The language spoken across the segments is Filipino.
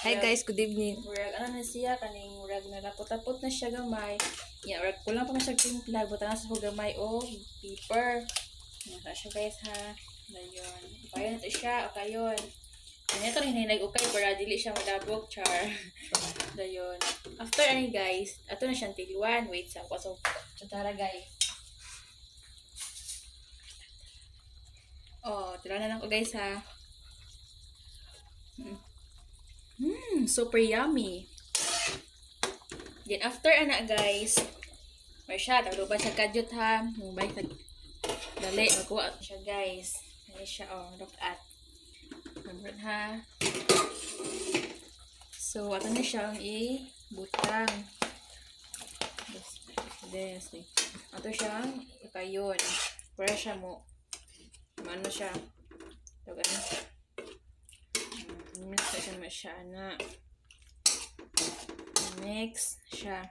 Hi guys, good evening. Murag ano na siya kaning murag nalapot-lapot na siya gamay. Ya murag kulang pa man siya timpla, butan na sa gamay o paper. Nasa siya guys ha. Dayon. Kayo na to siya, o kayon. Kanya to rin nag-ukay para dili siya madabog, char. Dayon. After ani guys, ato na siyang tiluan. Wait sa ko so tara guys. Oh, tiluan na lang ko guys ha. Super yummy. Then after ana guys, may siya, taluban siya kadyot ha. Mubay tag dali magkuha siya guys. Ano siya look at. Number ha. So ato na siya ibutang. This. Ato siya ikayon. Para siya mo. Ano siya? Tagan. Mix siya naman siya na. Mix siya.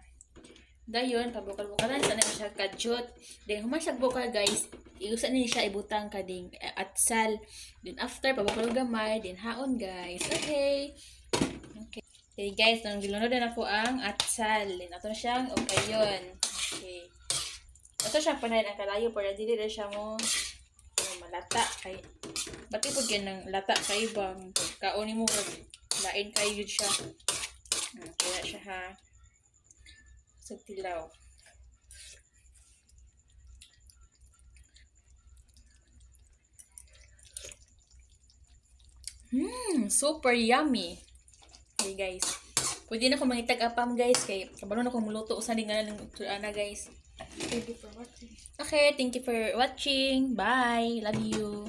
Dayon, pabukal-bukalan sa na siya kadyot. Then, human siya bukal guys, iusan niya siya ibutang kading atsal. Then, after, pabukal gamay, then haon guys. Okay. Okay guys, nang gilunod na ako ang atsal. Then, ato na siyang okayon. Okay. Ato siyang panayin ang kalayo para dili na siya mo malata. Kay, bati po yan ng lata kay bang kauni mo lain kayo siya. Kaya siya ha. Sa tilaw. Super yummy. Okay guys. Pwede na ko mangitag apam guys kay kabalo na ko muluto usa din nga ng ana guys. Thank you for watching. Okay, thank you for watching. Bye. Love you.